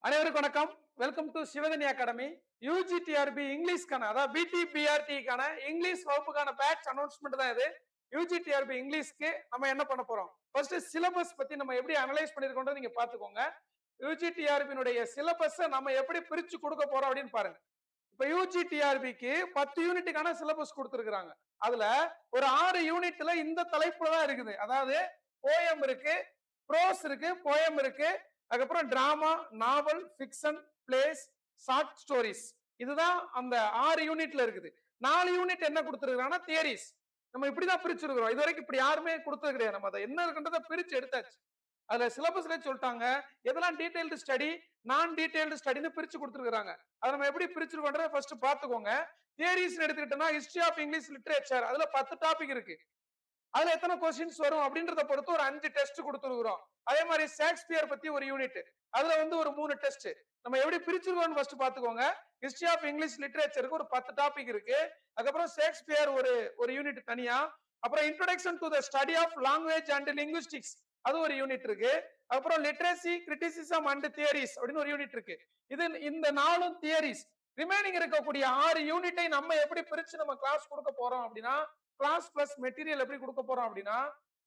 அனைவருக்கும் வணக்கம். Welcome to Sivathani academy. UG TRB இங்கிலீஷ்க்கான அதாவது பிடிபிஆர்டிக்கான இங்கிலீஷ் வகுப்புக்கான பேட்ச் அனௌன்ஸ்மெண்ட் தான் இது. யூஜிடிஆர்பி இங்கிலீஷ்க்கு நம்ம என்ன பண்ண போறோம்? ஃபர்ஸ்ட் சிலபஸ் பத்தி நம்ம எப்படி அனலைஸ் பண்ணிருக்கோம்ன்றத நீங்க பாத்துக்கோங்க. யூஜிடிஆர்பினுடைய சிலபஸ் நம்ம எப்படி பிரிச்சு கொடுக்க போறோம் அப்படின்னு பாருங்க. இப்ப யூஜிடிஆர்பிக்கு 10 யூனிட்டுக்கான சிலபஸ் கொடுத்திருக்காங்க. அதுல ஒரு 6 யூனிட்ல இந்த தலைப்புல தான் இருக்குது. அதாவது போயம் இருக்கு, ப்ரோஸ் இருக்கு, போயம் இருக்கு, அதுக்கப்புறம் drama, novel, fiction, place, short stories. இதுதான் அந்த 6 யூனிட்ல இருக்குது. 4 யூனிட் என்ன கொடுத்திருக்காங்கன்னா தியரிஸ். நம்ம இப்படிதான் பிரிச்சிருக்கிறோம். இது வரைக்கும் இப்படி யாருமே கொடுத்தது கிடையாது. நம்ம அதை என்ன இருக்குன்றத பிரிச்சு எடுத்தாச்சு. அதுல சிலபஸ்ல சொல்லிட்டாங்க எதெல்லாம் டீடைல்டு ஸ்டடி, நான் டீடைல்டு ஸ்டடின்னு பிரிச்சு கொடுத்துருக்காங்க. அதை நம்ம எப்படி பிரிச்சிருக்கோன்றத ஃபர்ஸ்ட் பாத்துக்கோங்க. தியரிஸ் எடுத்துக்கிட்டோம்னா ஹிஸ்டரி ஆஃப் இங்கிலீஷ் லிட்டரேச்சர், அதுல 10 டாபிக் இருக்கு. அதுல எத்தனை கொஸ்டின்ஸ் வரும் அப்படின்றத பொறுத்து ஒரு 5 டெஸ்ட் கொடுத்துருக்கிறோம். அதே மாதிரி ஷேக்ஸ்பியர் பத்தி ஒரு யூனிட், அதுல ஒரு 3 டெஸ்ட். நம்ம எப்படி பிரிச்சிருக்கோம்னு ஃபர்ஸ்ட் பாத்துக்கோங்க. ஹிஸ்டரி ஆஃப் இங்கிலீஷ் லிட்டரேச்சருக்கு ஒரு 10 டாபிக் இருக்கு. அதுக்கப்புறம் ஷேக்ஸ்பியர் ஒரு யூனிட் தனியா. அப்புறம் introduction to the study of language and linguistics, அது ஒரு யூனிட் இருக்கு. அப்புறம் லிட்ரேசி, கிரிட்டிசிசம் அண்ட் தியரிஸ் அப்படின்னு ஒரு யூனிட் இருக்கு. இது இந்த 4 தியரிஸ். ரிமைனிங் இருக்கக்கூடிய 6 யூனிட்டை நம்ம எப்படி பிரிச்சு நம்ம கிளாஸ் கொடுக்க போறோம் அப்படின்னா, கிளாஸ் பிளஸ் மெட்டீரியல் எப்படி கொடுக்க போறோம் அப்படின்னா,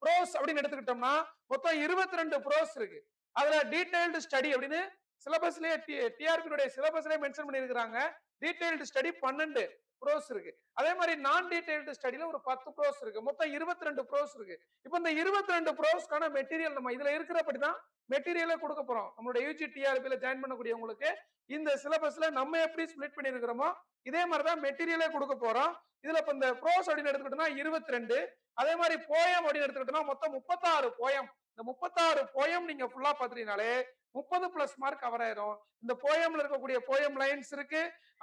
ப்ரோஸ் அப்படின்னு எடுத்துக்கிட்டோம்னா மொத்தம் 22 ப்ரோஸ் இருக்கு. அதுல டீடைல்டு ஸ்டடி அப்படின்னு சிலபஸ்லயே டிஆர்பியுடைய சிலபஸ்லயே மென்ஷன் பண்ணிருக்காங்க. டீடைல்டு ஸ்டடி 12 ப்ரோஸ் இருக்கு. அதே மாதிரி நான் டீடைல்டு ஸ்டடில ஒரு 10 ப்ரோஸ் இருக்கு. மொத்தம் 22 ப்ரோஸ் இருக்கு. இப்போ இந்த 22 ப்ரோஸ்க்கான மெட்டீரியல் நம்ம இதுல இருக்கிறபடி தான் மெட்டீரியலே கொடுக்க போறோம். நம்மளுடைய யூஜி டிஆர்பில ஜாயின் பண்ணக்கூடியவங்களுக்கு இந்த சிலபஸ்ல நம்ம எப்படி ஸ்பிளிட் பண்ணிருக்கிறோமோ இதே மாதிரி தான் மெட்டீரியலே கொடுக்க போறோம். இதுல இப்ப இந்த ப்ரோஸ் அப்படின்னு எடுத்துக்கிட்டோம்னா 22, அதே மாதிரி போயம் அப்படின்னு எடுத்துக்கிட்டோம்னா மொத்தம் 36 போயம். இந்த 36 போயம் நீங்க ஃபுல்லா பாத்தீங்கனாலே 30 பிளஸ் மார்க் கவர் ஆயிரும். இந்த போயம்ல இருக்கக்கூடிய போயம் லைன்ஸ் இருக்கு,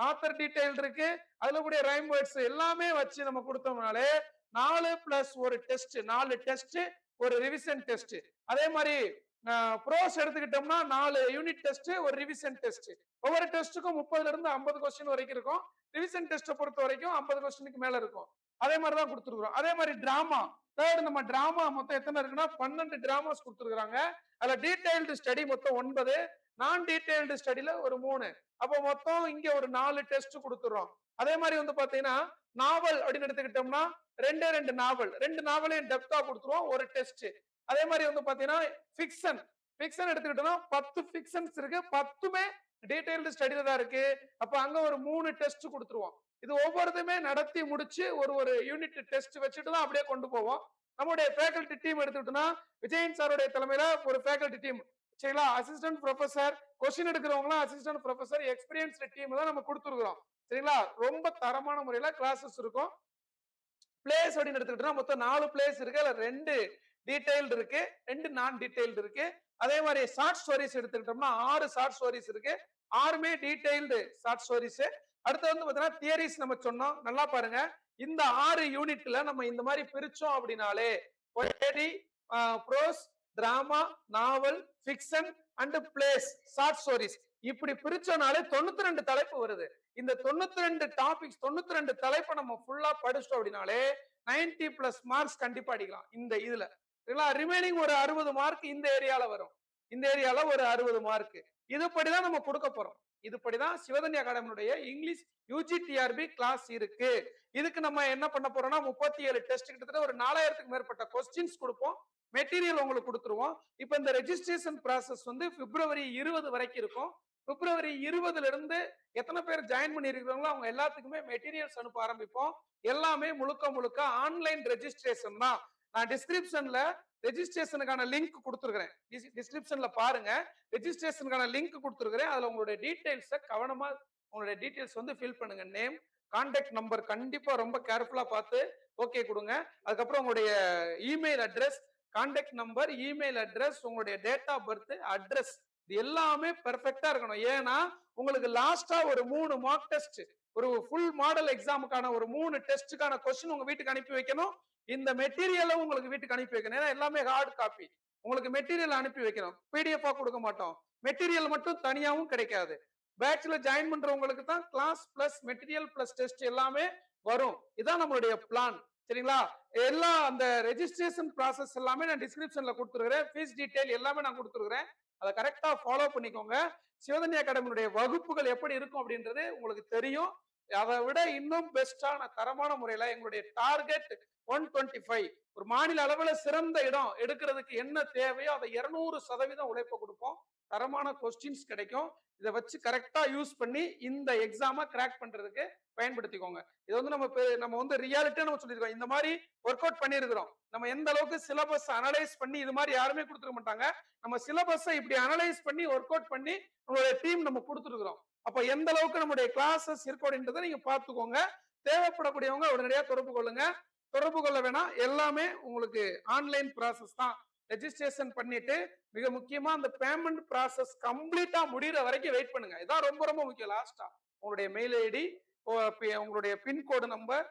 ஆத்தர் டீடைல் இருக்கு, அதுல கூடிய ரைம் வேர்ட்ஸ் எல்லாமே வச்சு நம்ம கொடுத்தோம்னாலே 4 பிளஸ் ஒரு டெஸ்ட், 4 டெஸ்ட், ஒரு ரிவிஷன் டெஸ்ட். அதே மாதிரி ப்ரோஸ் எடுத்துக்கிட்டோம்னா 4 யூனிட் டெஸ்ட், ஒரு ரிவிஷன் டெஸ்ட். ஒவ்வொரு டெஸ்ட்டுக்கும் 30ல இருந்து 50 கொஸ்டின் வரைக்கும் இருக்கும். ரிவிஷன் டெஸ்ட் பொறுத்த வரைக்கும் 50 கொஸ்டினுக்கு மேல இருக்கும். அதே மாதிரி தான் கொடுத்துருக்கோம். அதே மாதிரி டிராமா, தேர்ட் நம்ம டிராமா மொத்தம் எத்தனை இருக்குன்னா 12 டிராமாஸ் கொடுத்துருக்காங்க. அதுல டீடைல்டு ஸ்டடி மொத்தம் 9, நான் டீடைல்டு ஸ்டடில ஒரு 3. அப்போ மொத்தம் இங்க ஒரு 4 டெஸ்ட் கொடுத்துறோம். அதே மாதிரி பாத்தீங்கன்னா நாவல் அப்படின்னு எடுத்துக்கிட்டோம்னா 2 நாவல், 2 நாவலையும் டெப்தா கொடுத்துருவோம், ஒரு டெஸ்ட். அதே மாதிரி பாத்தீங்கன்னா ஃபிக்ஷன், ஃபிக்ஷன் எடுத்துக்கிட்டோம்னா 10 ஃபிக்ஷன்ஸ் இருக்கு, 10மே டீடைல்டு ஸ்டடில தான் இருக்கு. அப்ப அங்க ஒரு 3 டெஸ்ட் கொடுத்துருவோம். இது ஒவ்வொருத்துமே நடத்தி முடிச்சு ஒரு யூனிட் டெஸ்ட் வச்சுட்டு தான் அப்படியே கொண்டு போவோம். நம்மளுடைய ஃபேக்கல்டி டீம் எடுத்துக்கிட்டோம்னா விஜயன் சாருடைய தலைமையில ஒரு ஃபேக்கல்டி டீம், சரிங்களா? அசிஸ்டன்ட் ப்ரொஃபசர், கொஸ்டின் எடுக்கிறவங்களாம் அசிஸ்டன்ட் ப்ரொஃபசர், எக்ஸ்பீரியன்ஸ்டு டீம் தான் நம்ம கொடுத்துருக்கிறோம், சரிங்களா? ரொம்ப தரமான முறையில கிளாஸஸ் இருக்கும். பிளேஸ் அப்படின்னு எடுத்துக்கிட்டோம்னா மொத்தம் 4 பிளேஸ் இருக்கு. அதுல 2 டீடைல்டு இருக்கு, 2 நான் டீடைல்டு இருக்கு. அதே மாதிரி ஷார்ட் ஸ்டோரிஸ் எடுத்துக்கிட்டோம்னா 6 ஷார்ட் ஸ்டோரிஸ் இருக்கு, 6மே டீடைல்டு ஷார்ட் ஸ்டோரிஸ். அடுத்து பாத்தீங்கன்னா தியரிஸ் நம்ம சொன்னோம். நல்லா பாருங்க, இந்த 6 யூனிட்ல நம்ம இந்த மாதிரி பிரிச்சோம் அப்படின்னாலே poetry, prose, drama, novel, fiction and plays, short stories இப்படி பிரிச்சோம்னாலே 92 தலைப்பு வருது. இந்த 92 டாபிக்ஸ், 92 தலைப்பை நம்ம ஃபுல்லா படிச்சிட்டோம் அப்படின்னாலே 90 பிளஸ் மார்க்ஸ் கண்டிப்பா அடிக்கலாம் இந்த இதுல. ரிமைனிங் ஒரு 60 மார்க் இந்த ஏரியால வரும். இந்த ஏரியால ஒரு 60 மார்க். இதுபடிதான் நம்ம கொடுக்க போறோம். இதுபடிதான் சிவதனி அகாடமியுடைய இங்கிலீஷ் யூஜிடிஆர்பி கிளாஸ் இருக்கு. இதுக்கு நம்ம என்ன பண்ண போறோம்னா 37 டெஸ்ட், கிட்டத்தட்ட ஒரு 4000க்கு மேற்பட்ட கொஸ்டின்ஸ் கொடுப்போம். மெட்டீரியல் உங்களுக்கு கொடுத்துருவோம். இப்ப இந்த ரெஜிஸ்ட்ரேஷன் ப்ராசஸ் பிப்ரவரி 20 வரைக்கும் இருக்கும். பிப்ரவரி 20ல இருந்து எத்தனை பேர் ஜாயின் பண்ணி இருக்கிறாங்களோ அவங்க எல்லாத்துக்குமே மெட்டீரியல்ஸ் அனுப்ப ஆரம்பிப்போம். எல்லாமே முழுக்க ஆன்லைன் ரெஜிஸ்ட்ரேஷன் தான். நான் டிஸ்கிரிப்ஷன்ல ரெஜிஸ்ட்ரேஷனுக்கான லிங்க் கொடுத்துருக்கிறேன். டிஸ்கிரிப்ஷன்ல பாருங்க, ரெஜிஸ்ட்ரேஷனுக்கான லிங்க் கொடுத்துருக்கிறேன். அதுல உங்களுடைய டீடைல்ஸை கவனமா உங்களுடைய டீடைல்ஸ் ஃபில் பண்ணுங்க. நேம், கான்டாக்ட் நம்பர் கண்டிப்பா ரொம்ப கேர்ஃபுல்லா பார்த்து ஓகே கொடுங்க. அதுக்கப்புறம் உங்களுடைய email address, contact number, email address, உங்களுடைய டேட் ஆஃப் பர்த், அட்ரஸ், இது எல்லாமே பெர்ஃபெக்ட்டா இருக்கணும். ஏன்னா உங்களுக்கு லாஸ்டா ஒரு 3 மார்க் டெஸ்ட், ஒரு ஃபுல் மாடல் எக்ஸாமுக்கான ஒரு 3 டெஸ்டுக்கான கொஸ்டின் உங்க வீட்டுக்கு அனுப்பி வைக்கணும். இந்த மெட்டீரியலும் உங்களுக்கு வீட்டுக்கு அனுப்பி வைக்கணும். ஏன்னா எல்லாமே ஹார்ட் காப்பி. உங்களுக்கு மெட்டீரியல் அனுப்பி வைக்கணும். பிடிஎஃப் கொடுக்க மாட்டோம். மெட்டீரியல் மட்டும் தனியாவும் கிடைக்காது. பேட்ச்ல ஜாயின் பண்றவங்களுக்கு தான் class plus material plus test எல்லாமே வரும். இதான் நம்மளுடைய பிளான், சரிங்களா? எல்லா அந்த ரெஜிஸ்ட்ரேஷன் ப்ராசஸ் எல்லாமே நான் டிஸ்கிரிப்ஷன்ல கொடுத்துருக்கிறேன். ஃபீஸ் டீடைல் எல்லாமே நான் கொடுத்துருக்கிறேன். அதை கரெக்டா ஃபாலோ பண்ணிக்கோங்க. சிவதன்யா அகாடமியுடைய வகுப்புகள் எப்படி இருக்கும் அப்படின்றது உங்களுக்கு தெரியும். அதை விட இன்னும் பெஸ்டான தரமான முறையில எங்களுடைய டார்கெட் 125, ஒரு மாநில அளவுல சிறந்த இடம் எடுக்கிறதுக்கு என்ன தேவையோ அதை 200% உழைப்பு கொடுப்போம். தரமான கொஸ்டின்ஸ் கிடைக்கும். இதை வச்சு கரெக்டா யூஸ் பண்ணி இந்த எக்ஸாமை கிராக் பண்றதுக்கு பயன்படுத்திக்கோங்க. இது வந்து நம்ம வந்து ரியாலிட்டியா நம்ம சொல்லியிருக்கோம். இந்த மாதிரி ஒர்க் அவுட் பண்ணியிருக்கிறோம். நம்ம எந்த அளவுக்கு சிலபஸ் அனலைஸ் பண்ணி இது மாதிரி யாருமே கொடுத்துக்க மாட்டாங்க. நம்ம சிலபஸை இப்படி அனலைஸ் பண்ணி ஒர்க் அவுட் பண்ணி நம்மளுடைய டீம் நம்ம கொடுத்துருக்கிறோம். அப்ப எந்த அளவுக்கு நம்முடைய கிளாஸஸ் இருக்கும் அப்படின்றத நீங்க பாத்துக்கோங்க. தேவைப்படக்கூடியவங்க உடனடியாக தொடர்பு கொள்ளுங்க. தொடர்பு கொள்ள வேணாம், எல்லாமே உங்களுக்கு ஆன்லைன் ப்ராசஸ் தான். ரெஜிஸ்ட்ரேஷன் பண்ணிட்டு மிக முக்கியமா அந்த பேமெண்ட் ப்ராசஸ் கம்ப்ளீட்டா முடிகிற வரைக்கும் வெயிட் பண்ணுங்க. இதான் ரொம்ப ரொம்ப முக்கியம். லாஸ்டா உங்களுடைய மெயில் ஐடி, உங்களுடைய பின்கோடு நம்பர்,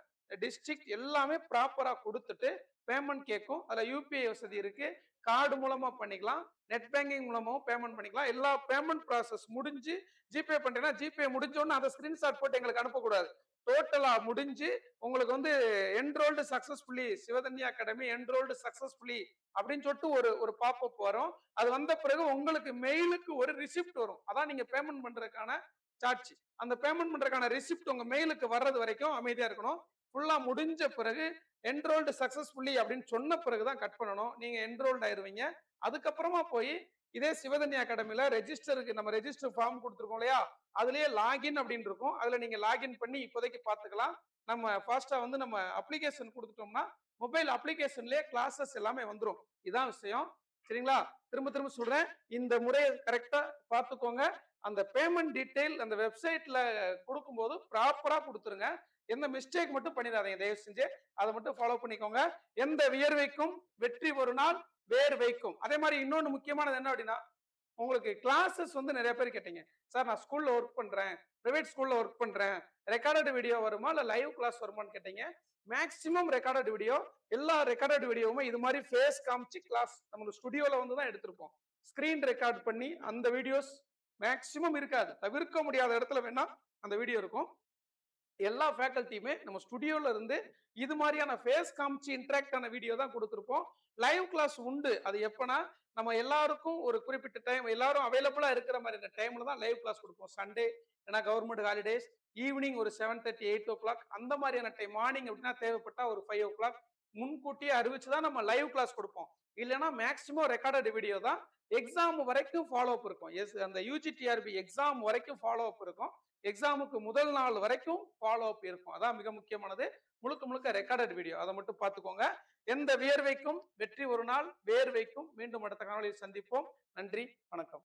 டிஸ்ட்ரிக்ட் எல்லாமே ப்ராப்பரா கொடுத்துட்டு பேமெண்ட் கேட்கும். அதுல யூபிஐ வசதி இருக்கு. கார்டு மூலமா பண்ணிக்கலாம், நெட் பேங்கிங் மூலமாவும் பேமெண்ட் பண்ணிக்கலாம். எல்லா பேமெண்ட் ப்ராசஸ் முடிஞ்சு ஜிபே பண்றீங்கன்னா ஜிபே முடிஞ்சோன்னு அதை ஸ்கிரீன்ஷாட் போட்டு எங்களுக்கு அனுப்பக்கூடாது. டோட்டலா முடிஞ்சு உங்களுக்கு வந்து enrolled successfully Sivadhanya academy enrolled successfully அப்படின்னு சொல்லிட்டு ஒரு பாப்அப் வரும். அது வந்த பிறகு உங்களுக்கு மெயிலுக்கு ஒரு ரிசிப்ட் வரும். அதான் நீங்க பேமெண்ட் பண்றதுக்கான சாட்சி. அந்த பேமெண்ட் பண்றதுக்கான ரிசிப்ட் உங்க மெயிலுக்கு வர்றது வரைக்கும் அமைதியா இருக்கணும். ஃபுல்லா முடிஞ்ச பிறகு என்ரோல்டு சக்சஸ்ஃபுல்லி அப்படின்னு சொன்ன பிறகுதான் கட் பண்ணணும். நீங்க என்ரோல்டு ஆயிருவீங்க. அதுக்கப்புறமா போய் இதே சிவதன்யா அகாடமில ரெஜிஸ்டருக்கு நம்ம ரெஜிஸ்டர் ஃபார்ம் கொடுத்துருக்கோம் இல்லையா, அதுலயே லாகின் அப்படின்னு இருக்கும். அதுல நீங்க லாகின் பண்ணி இப்போதைக்கு பாத்துக்கலாம். நம்ம ஃபாஸ்டா வந்து நம்ம அப்ளிகேஷன் கொடுத்துட்டோம்னா மொபைல் அப்ளிகேஷன்லயே கிளாஸஸ் எல்லாமே வந்துடும். இதான் விஷயம். சரிங்களா? திரும்ப திரும்ப சொல்றேன், இந்த முறையை கரெக்டா பாத்துக்கோங்க. அந்த பேமெண்ட் டீடைல் அந்த வெப்சைட்ல கொடுக்கும்போது ப்ராப்பரா கொடுத்துருங்க. எந்த மிஸ்டேக் மட்டும் பண்ணிடாதீங்க தயவு செஞ்சு. அதை மட்டும் ஃபாலோ பண்ணிக்கோங்க. எந்த வியர்வைக்கும் வெற்றி ஒரு நாள் வேர் வைக்கும். அதே மாதிரி இன்னொன்னு முக்கியமானது என்ன அப்படின்னா, உங்களுக்கு கிளாஸஸ் வந்து நிறைய பேர் கேட்டீங்க, சார் நான் ஸ்கூல்ல ஒர்க் பண்றேன், பிரைவேட் ஸ்கூல்ல ஒர்க் பண்றேன், ரெக்கார்டட் வீடியோ வருமா இல்ல லைவ் கிளாஸ் வருமான்னு கேட்டீங்க. மேக்சிமம் ரெக்கார்டட் வீடியோ, எல்லா ரெக்கார்டட் வீடியோவுமே இது மாதிரி ஃபேஸ் காமிச்சு கிளாஸ் நம்ம ஸ்டுடியோல வந்து தான் எடுத்திருப்போம். ஸ்கிரீன் ரெக்கார்ட் பண்ணி அந்த வீடியோஸ் மேக்சிமம் இருக்காது. தவிர்க்க முடியாத இடத்துல வேணா அந்த வீடியோ இருக்கும். எல்லா ஃபேக்கல்ட்டியுமே நம்ம ஸ்டுடியோல இருந்து இது மாதிரியான ஃபேஸ் காமிச்சு இன்டராக்ட் ஆன வீடியோ தான் கொடுத்துருப்போம். லைவ் கிளாஸ் உண்டு. அது எப்பனா நம்ம எல்லாருக்கும் ஒரு குறிப்பிட்ட டைம் எல்லாரும் அவைலபிளா இருக்கிற மாதிரி டைம்ல தான் லைவ் கிளாஸ் கொடுப்போம். சண்டே ஏன்னா கவர்மெண்ட் ஹாலிடேஸ், ஈவினிங் ஒரு 7:30 8 o'clock அந்த மாதிரியான டைம். மார்னிங் அப்படின்னா தேவைப்பட்டா ஒரு 5 o'clock முன்கூட்டியே அறிவிச்சுதான் நம்ம லைவ் கிளாஸ் கொடுப்போம். இல்லைன்னா மேக்சிமம் ரெக்கார்டட் வீடியோ தான். எக்ஸாம் வரைக்கும் ஃபாலோ அப் இருக்கும். அந்த யூஜிடிஆர்பி எக்ஸாம் வரைக்கும் ஃபாலோ அப் இருக்கும். எக்ஸாமுக்கு முதல் நாள் வரைக்கும் ஃபாலோ அப் இருக்கும். அதான் மிக முக்கியமானது. முழுக்க முழுக்க ரெக்கார்டட் வீடியோ. அதை மட்டும் பார்த்துக்கோங்க. எந்த வியர்வைக்கும் வெற்றி ஒரு நாள் வேர்வைக்கும். மீண்டும் அடுத்த காணொலியில் சந்திப்போம். நன்றி, வணக்கம்.